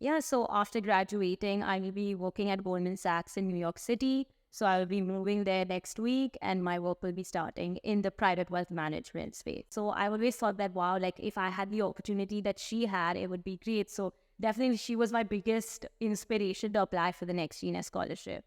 Yeah, so after graduating, I will be working at Goldman Sachs in New York City. So I will be moving there next week, and my work will be starting in the private wealth management space. So I always thought that, wow, like if I had the opportunity that she had, it would be great. So definitely she was my biggest inspiration to apply for the next Genius Scholarship.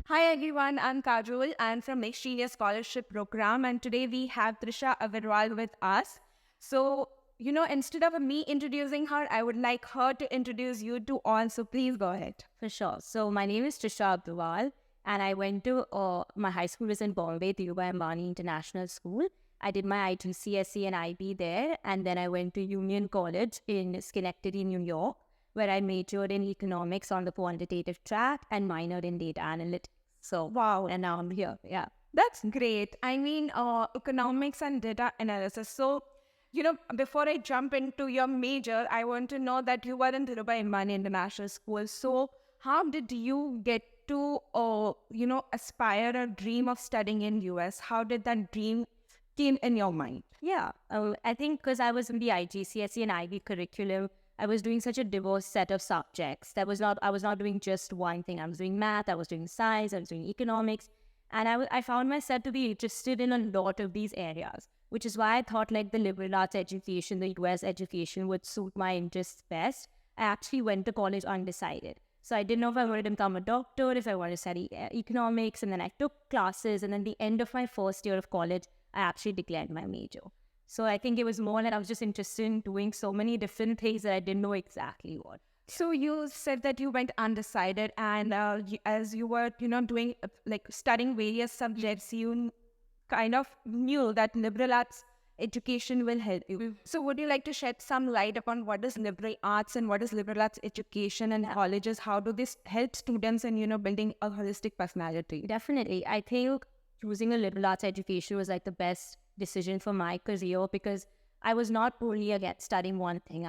Hi everyone, I'm Kajol. I'm from Next Year Scholarship Program, and today we have Trisha Agrawal with us. So, instead of me introducing her, I would like her to introduce you to all. So please go ahead. For sure. So my name is Trisha Agrawal, and I went to my high school was in Bombay, Dhirubhai Ambani International School. I did my IGCSE and IB there, and then I went to Union College in Schenectady, New York, where I majored in economics on the quantitative track and minored in data analytics. So Wow, and now I'm here. Yeah. that's great. I mean, economics and data analysis. So, before I jump into your major, I want to know that you were in Dhirubhai Ambani International School. So, how did you get to, aspire or dream of studying in US? How did that dream came in your mind? Yeah, I think because I was in the IGCSE and IB curriculum, I was doing such a diverse set of subjects. I was not doing just one thing. I was doing math, I was doing science, I was doing economics, and I found myself to be interested in a lot of these areas, which is why I thought like the liberal arts education, the US education would suit my interests best. I actually went to college undecided. So I didn't know if I wanted to become a doctor, if I wanted to study economics, and then I took classes, and then the end of my first year of college, I actually declared my major. So I think it was more that I was just interested in doing so many different things that I didn't know exactly what. So you said that you went undecided, and as you were, doing like studying various subjects, you kind of knew that liberal arts education will help you. So would you like to shed some light upon what is liberal arts and what is liberal arts education and colleges? How do this help students in, building a holistic personality? Definitely. I think choosing a liberal arts education was like the best decision for my career because I was not only against studying one thing.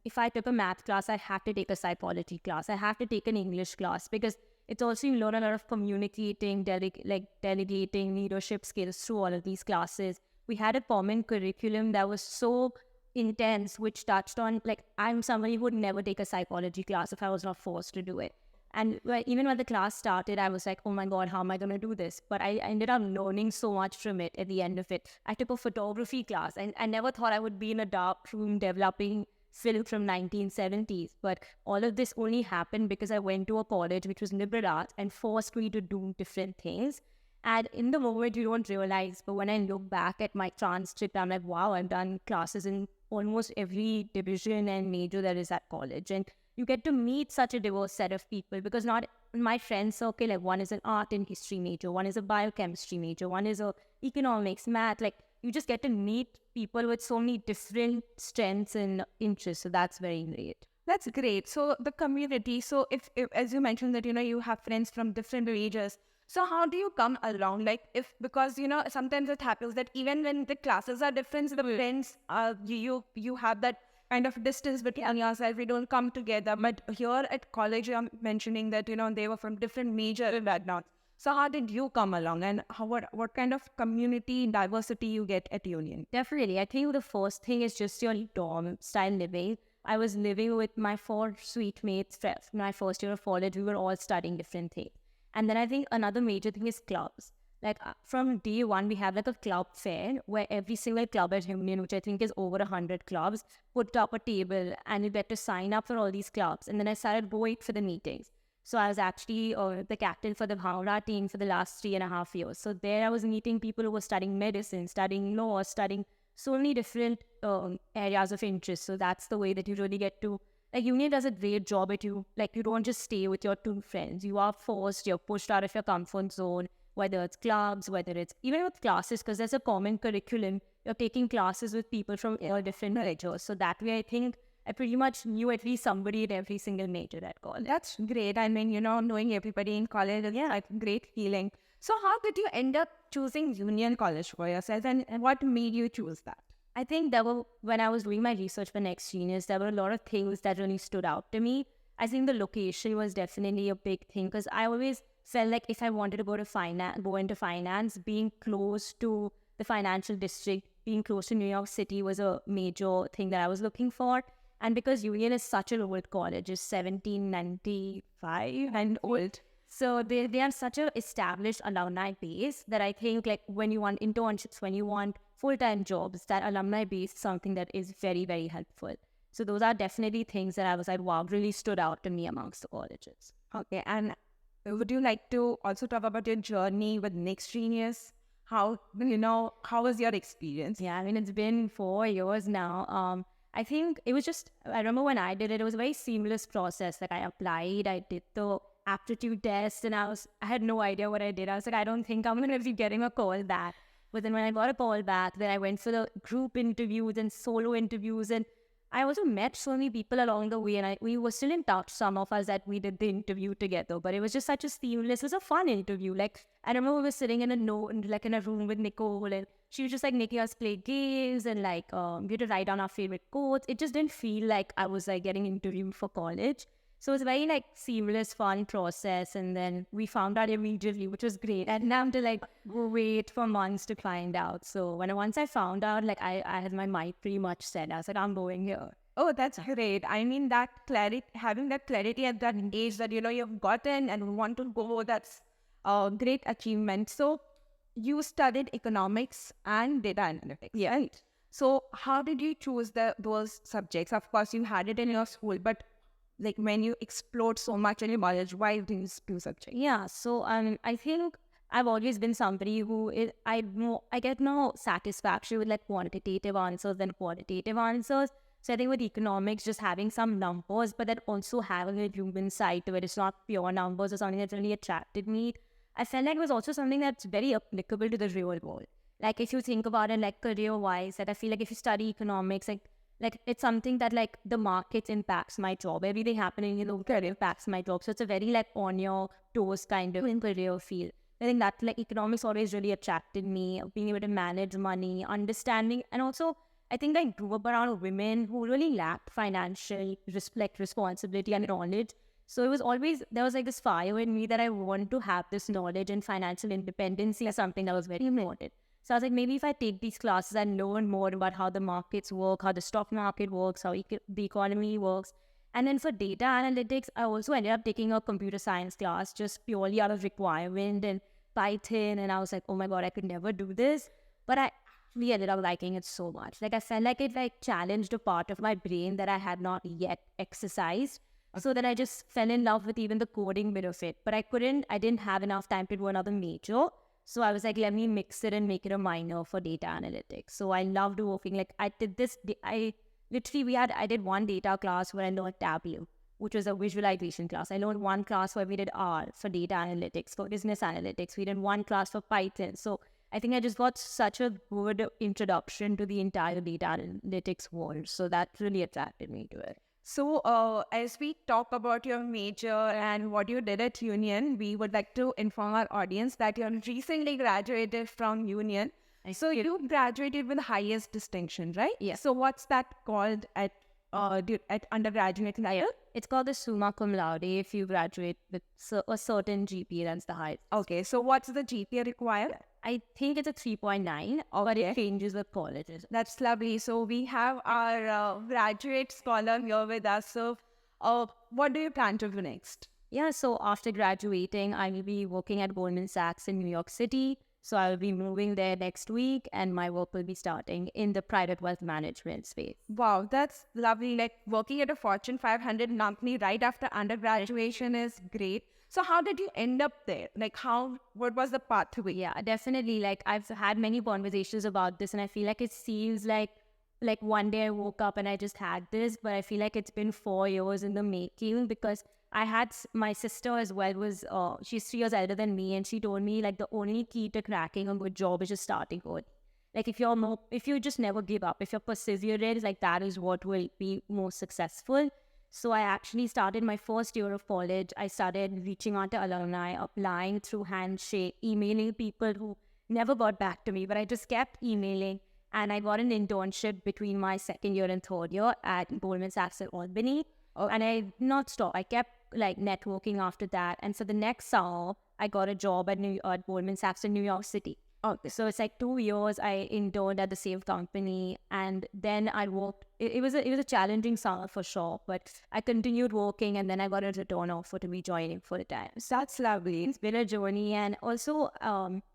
If I took a math class, I had to take a psychology class. I have to take an English class because it's also you learn a lot of communicating, delegating, leadership skills through all of these classes. We had a common curriculum that was so intense, which touched on, like, I'm somebody who would never take a psychology class if I was not forced to do it. And even when the class started, I was like, oh my God, how am I going to do this? But I ended up learning so much from it at the end of it. I took a photography class, and I never thought I would be in a dark room developing film from 1970s. But all of this only happened because I went to a college which was liberal arts and forced me to do different things. And in the moment, you don't realize, but when I look back at my transcript, I'm like, wow, I've done classes in almost every division and major that is at college. And you get to meet such a diverse set of people because not in my friend circle, like one is an art and history major, one is a biochemistry major, one is a economics, math. Like you just get to meet people with so many different strengths and interests. So that's very great. That's great. So the community, so if as you mentioned that, you have friends from different ages, so how do you come along? Like because, sometimes it happens that even when the classes are different, the friends, you have that kind of distance between yourself, we don't come together. But here at college, I'm mentioning that, they were from different major and whatnot. So how did you come along, and what kind of community diversity you get at Union? Definitely. I think the first thing is just your dorm style living. I was living with my 4 suite mates my first year of college. We were all studying different things. And then I think another major thing is clubs. Like from day one, we have like a club fair where every single club at Union, which I think is over 100 clubs, put up a table and you get to sign up for all these clubs. And then I started going for the meetings. So I was actually the captain for the Howrah team for the last 3.5 years. So there I was meeting people who were studying medicine, studying law, studying so many different areas of interest. So that's the way that you really get to, like, Union does a great job at you. Like, you don't just stay with your 2 friends. You are forced, you're pushed out of your comfort zone, whether it's clubs, whether it's even with classes, because there's a common curriculum. You're taking classes with people from all different majors. So that way, I think I pretty much knew at least somebody in every single major at college. That's great. I mean, knowing everybody in college is like a great feeling. So how did you end up choosing Union College for yourself, and what made you choose that? I think when I was doing my research for Next Genius, there were a lot of things that really stood out to me. I think the location was definitely a big thing because I always felt like if I wanted to go into finance, being close to the financial district, being close to New York City was a major thing that I was looking for. And because Union is such an old college, it's 1795 and old. So they have such a established alumni base that I think like when you want internships, when you want full-time jobs, that alumni base is something that is very, very helpful. So those are definitely things that I was like, wow, really stood out to me amongst the colleges. Okay, and would you like to also talk about your journey with Next Genius? How was your experience? Yeah, I mean, it's been 4 years now. I think it was I remember when I did it, it was a very seamless process. Like I applied, I did the aptitude test, and I had no idea what I did. I was like, I don't think I'm going to be getting a call back. But then when I got a call back, then I went for the group interviews and solo interviews, and I also met so many people along the way, and we were still in touch, some of us that we did the interview together, but it was just such a seamless, it was a fun interview. Like, I remember we were sitting in a room with Nicole, and she was just like making us play games, and like, we had to write down our favorite quotes. It just didn't feel like I was like getting interviewed for college. So it was a very like seamless, fun process, and then we found out immediately, which was great. And now I have to like wait for months to find out. So once I found out, like I had my mind pretty much set. I was like, I'm going here. Oh, that's great. I mean, that clarity, having that clarity at that age that you've gotten and want to go, that's a great achievement. So you studied economics and data analytics, Yeah. right? So how did you choose those subjects? Of course, you had it in your school, but like when you explored so much in your college, why these two subjects? Yeah, so I think I've always been somebody I get more satisfaction with like quantitative answers than qualitative answers. So I think with economics, just having some numbers, but then also having a human side to it, it's not pure numbers or something that really attracted me. I felt like it was also something that's very applicable to the real world. Like if you think about it like career-wise, that I feel like if you study economics, like it's something that like the market impacts my job. Everything happening in the career impacts my job. So it's a very like on your toes kind of career field. I think that like economics always really attracted me, being able to manage money, understanding, and also I think I grew up around women who really lacked financial responsibility and knowledge. So it was always, there was like this fire in me that I want to have this knowledge, and financial independence is something that was very important. So I was like, maybe if I take these classes and learn more about how the markets work, how the stock market works, how the economy works. And then for data analytics, I also ended up taking a computer science class just purely out of requirement and Python. And I was like, oh my God, I could never do this. But I actually ended up liking it so much. Like I felt like it like challenged a part of my brain that I had not yet exercised. So then I just fell in love with even the coding bit of it. But I didn't have enough time to do another major. So I was like, let me mix it and make it a minor for data analytics. So I loved working. Like I did one data class where I learned Tableau, which was a visualization class. I learned one class where we did R for data analytics, for business analytics. We did one class for Python. So I think I just got such a good introduction to the entire data analytics world. So that really attracted me to it. So as we talk about your major and what you did at Union, we would like to inform our audience that you recently graduated from Union. So you graduated with the highest distinction, right? Yes. So what's that called at undergraduate level? It's called the summa cum laude if you graduate with a certain GPA, that's the highest. Okay, so what's the GPA required? I think it's a 3.9, but it changes with colleges. That's lovely. So we have our graduate scholar here with us. So what do you plan to do next? Yeah, so after graduating, I will be working at Goldman Sachs in New York City. So I will be moving there next week, and my work will be starting in the private wealth management space. Wow, that's lovely. Like working at a Fortune 500 company right after undergraduation is great. So how did you end up there? Like what was the pathway? Yeah, definitely. Like I've had many conversations about this, and I feel like it seems like one day I woke up and I just had this, but I feel like it's been 4 years in the making, because I had my sister as well, she's 3 years elder than me, and she told me like the only key to cracking a good job is just starting good. Like if you just never give up, if you're perseverant, like that is what will be most successful. So I actually started my first year of college. I started reaching out to alumni, applying through handshake, emailing people who never got back to me, but I just kept emailing. And I got an internship between my second year and third year at Goldman Sachs in Albany. And I did not stop. I kept like networking after that. And so the next summer, I got a job at Goldman Sachs in New York City. Okay, so it's like 2 years I interned at the same company, and then I worked. It was a challenging summer for sure, but I continued working, and then I got a return offer to be joining full time. So That's lovely. it's been a journey, and also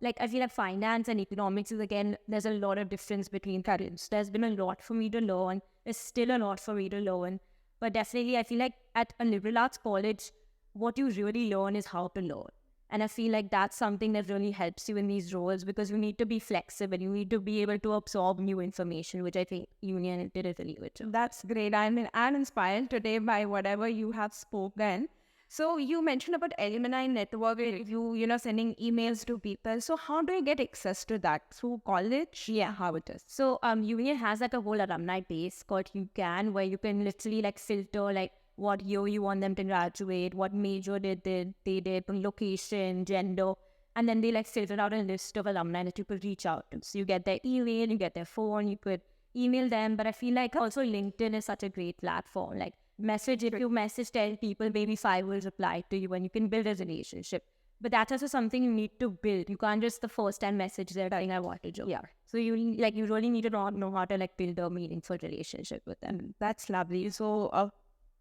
like I feel like finance and economics is, again, there's a lot of difference between careers. There's been a lot for me to learn. There's still a lot for me to learn, but definitely I feel like at a liberal arts college, what you really learn is how to learn. And I feel like that's something that really helps you in these roles, because you need to be flexible. You need to be able to absorb new information, which I think Union did a really good job. That's great. I mean, I'm inspired today by whatever you have spoken. So you mentioned about alumni network, sending emails to people. So how do you get access to that? Through college? Yeah, how it is. So Union has like a whole alumni base called UCAN, where you can literally like filter like what year you want them to graduate, what major they did, location, gender, and then they like filter out a list of alumni that you could reach out to. So you get their email, you get their phone, you could email them. But I feel like also LinkedIn is such a great platform. Like if you message 10 people, maybe 5 will reply to you, and you can build a relationship. But that's also something you need to build. You can't just the first time message them saying I want a job. Yeah. So you really need to know how to like build a meaningful relationship with them. That's lovely. So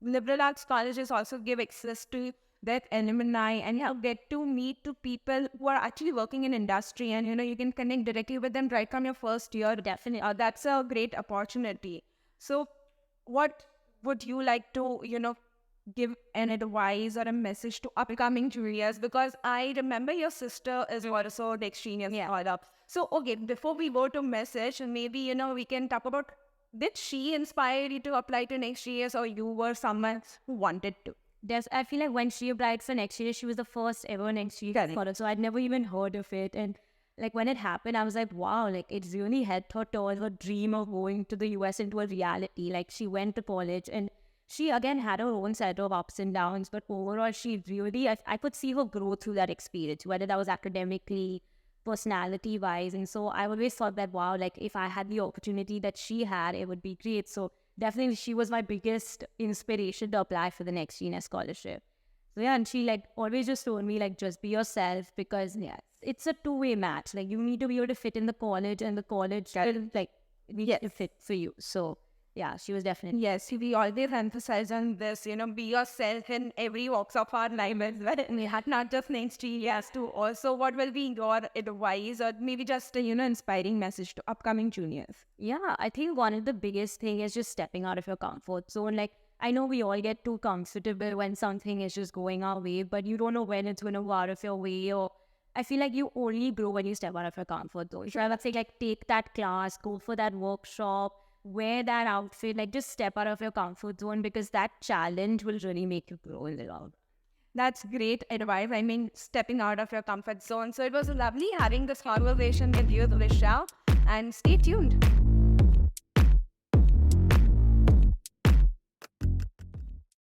liberal arts colleges also give access to that alumni, and you get to meet to people who are actually working in industry, and you can connect directly with them right from your first year. Definitely. That's a great opportunity. So what would you like to give an advice or a message to upcoming juniors? Because I remember your sister is also an exchange scholar. So okay, before we go to message, maybe we can talk about, did she inspire you to apply to next year's, or you were someone who wanted to? I feel like when she applied for next year, she was the first ever next year scholar. So I'd never even heard of it. And like when it happened, I was like, wow, like it really helped her turn her dream of going to the US into a reality. Like she went to college, and she again had her own set of ups and downs. But overall, she really, I could see her grow through that experience, whether that was academically, personality wise. And so I always thought that, wow, like if I had the opportunity that she had, it would be great. So definitely she was my biggest inspiration to apply for the next Genius scholarship. So yeah, and she like always just told me like, just be yourself, because it's a two-way match. Like you need to be able to fit in the college, and the college will like need to fit for you. So yeah, she was definitely. Yes, we always emphasize on this, be yourself in every walks of our life as well. And we had not just next years to also, what will be your advice, or maybe just a, inspiring message to upcoming juniors? Yeah, I think one of the biggest thing is just stepping out of your comfort zone. Like I know we all get too comfortable when something is just going our way, but you don't know when it's going to go out of your way. Or I feel like you only grow when you step out of your comfort zone. So I would say like take that class, go for that workshop, wear that outfit, like just step out of your comfort zone, because that challenge will really make you grow in the long run. That's great advice. I mean, stepping out of your comfort zone. So it was lovely having this conversation with you, Trisha, and stay tuned.